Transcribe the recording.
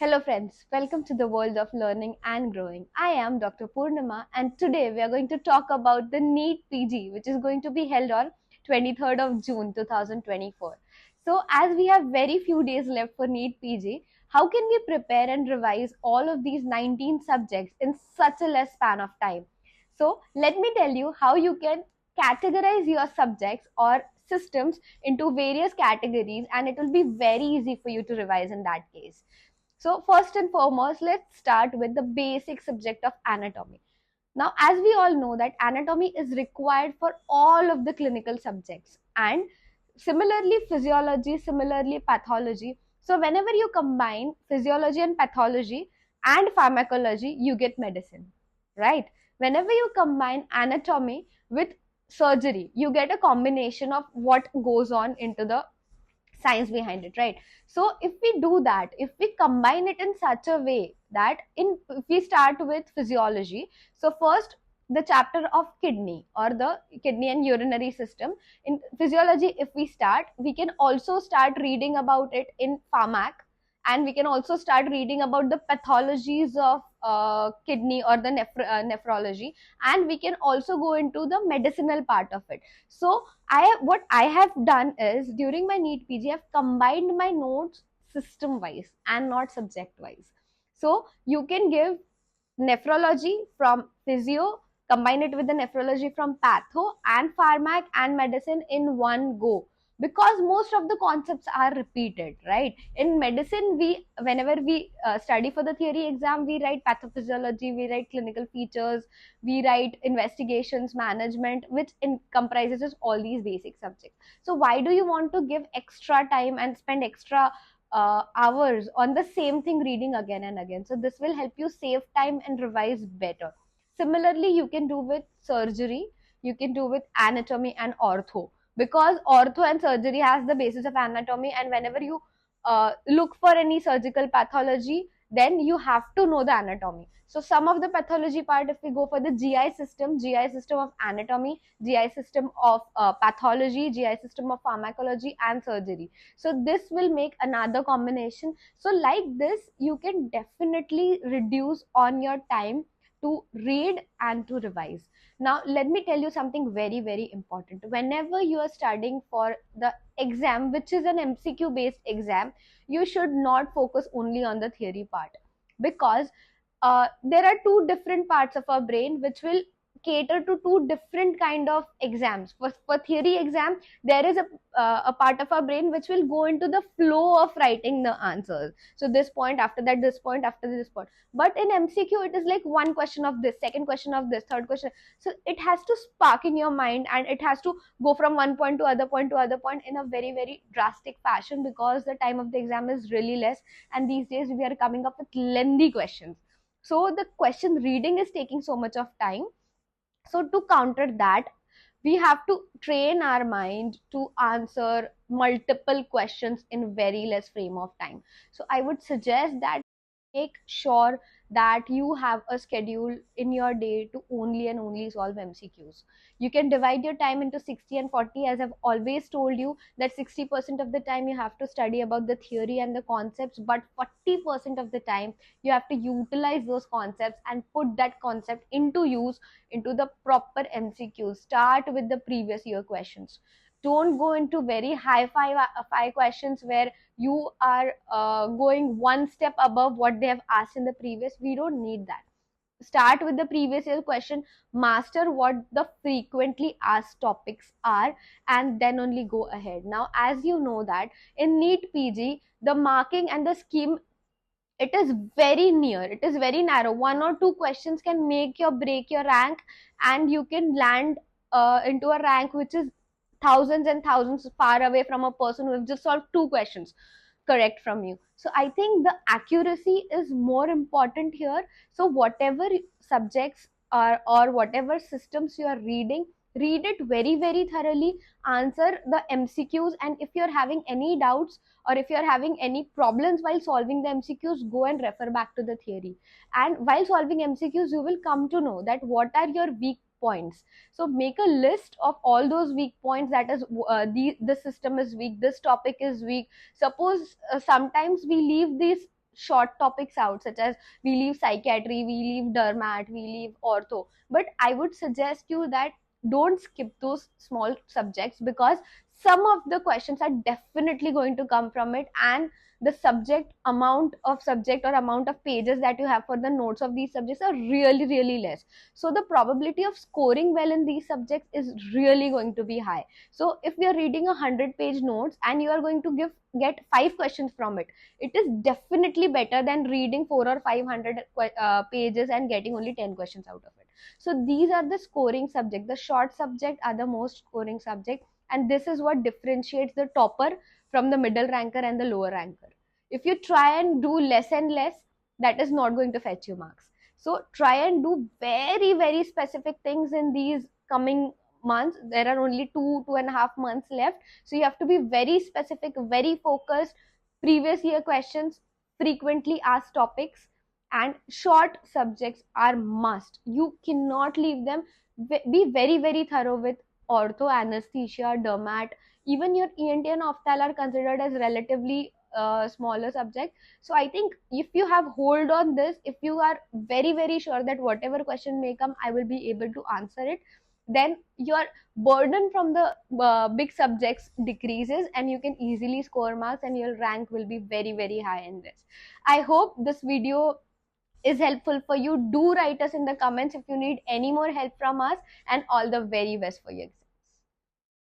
Hello friends, welcome to the world of learning and growing. I am Dr. Purnima and today we are going to talk about the NEET PG which is going to be held on 23rd of June 2024. So as we have very few days left for NEET PG, how can we prepare and revise all of these 19 subjects in such a less span of time? So let me tell you how you can categorize your subjects or systems into various categories and it will be very easy for you to revise in that case. So first and foremost, let's start with the basic subject of anatomy. Now, as we all know that anatomy is required for all of the clinical subjects and similarly physiology, similarly pathology. So whenever you combine physiology and pathology and pharmacology, you get medicine, right? Whenever you combine anatomy with surgery, you get a combination of what goes on into the science behind it, right? So if we do that, if we combine it in such a way that if we start with physiology, so first the chapter of kidney or the kidney and urinary system in physiology, if we start, we can also start reading about it in pharmac, and we can also start reading about the pathologies of kidney or the nephrology, and we can also go into the medicinal part of it. So what I have done is during my NEET PG, I've combined my notes system wise and not subject wise. So you can give nephrology from physio, combine it with the nephrology from patho and pharmac and medicine in one go, because most of the concepts are repeated, right? In medicine, we whenever we study for the theory exam, we write pathophysiology, we write clinical features, we write investigations management, which comprises all these basic subjects. So why do you want to give extra time and spend extra hours on the same thing reading again and again? So this will help you save time and revise better. Similarly, you can do with surgery, you can do with anatomy and ortho, because ortho and surgery has the basis of anatomy, and whenever you look for any surgical pathology, then you have to know the anatomy. So some of the pathology part, if we go for the GI system of anatomy, GI system of pathology, GI system of pharmacology and surgery. So this will make another combination. So like this, you can definitely reduce on your time to read and to revise. Now, let me tell you something very, very important. Whenever you are studying for the exam, which is an MCQ based exam, you should not focus only on the theory part, because there are two different parts of our brain which will cater to two different kind of exams. For theory exam, there is a part of our brain which will go into the flow of writing the answers. So this point, after that this point, after this point. But in MCQ, it is like one question of this, second question of this, third question. So it has to spark in your mind, and it has to go from one point to other point to other point in a very, very drastic fashion, because the time of the exam is really less, and these days we are coming up with lengthy questions. So the question reading is taking so much of time. So to counter that, we have to train our mind to answer multiple questions in very less frame of time. So I would suggest that make sure that you have a schedule in your day to only and only solve MCQs. You can divide your time into 60 and 40, as I've always told you that 60% of the time you have to study about the theory and the concepts, but 40% of the time you have to utilize those concepts and put that concept into use into the proper MCQs. Start with the previous year questions. Don't go into very high five questions where you are going one step above what they have asked in the previous. We don't need that. Start with the previous year question, master what the frequently asked topics are, and then only go ahead. Now, as you know that in NEET PG, the marking and the scheme, it is very near, it is very narrow. One or two questions can make or break your rank, and you can land into a rank which is thousands and thousands far away from a person who has just solved two questions correct from you. So I think the accuracy is more important here. So whatever subjects are or whatever systems you are reading, read it very, very thoroughly, answer the MCQs, and if you're having any doubts or if you're having any problems while solving the MCQs, go and refer back to the theory. And while solving MCQs, you will come to know that what are your weak points. So make a list of all those weak points, that is the system is weak, this topic is weak. Suppose sometimes we leave these short topics out, such as we leave psychiatry, we leave dermat, we leave ortho. But I would suggest you that don't skip those small subjects, because some of the questions are definitely going to come from it, and the subject or amount of pages that you have for the notes of these subjects are really, really less. So the probability of scoring well in these subjects is really going to be high. So if we are reading 100-page notes and you are going to get 5 questions from it, it is definitely better than reading 4 or 500 pages and getting only 10 questions out of it. So these are the scoring subject. The short subject are the most scoring subject, and this is what differentiates the topper from the middle ranker and the lower ranker. If you try and do less and less, that is not going to fetch you marks. So try and do very, very specific things in these coming months. There are only 2.5 months left, so you have to be very specific, very focused. Previous year questions, frequently asked topics, and short subjects are must. You cannot leave them. Be very, very thorough with ortho, anesthesia, dermat. Even your ENT and opthal are considered as relatively smaller subject. So I think if you have hold on this, if you are very, very sure that whatever question may come, I will be able to answer it, then your burden from the big subjects decreases, and you can easily score marks, and your rank will be very, very high in this. I hope this video is helpful for you. Do write us in the comments if you need any more help from us, and all the very best for you.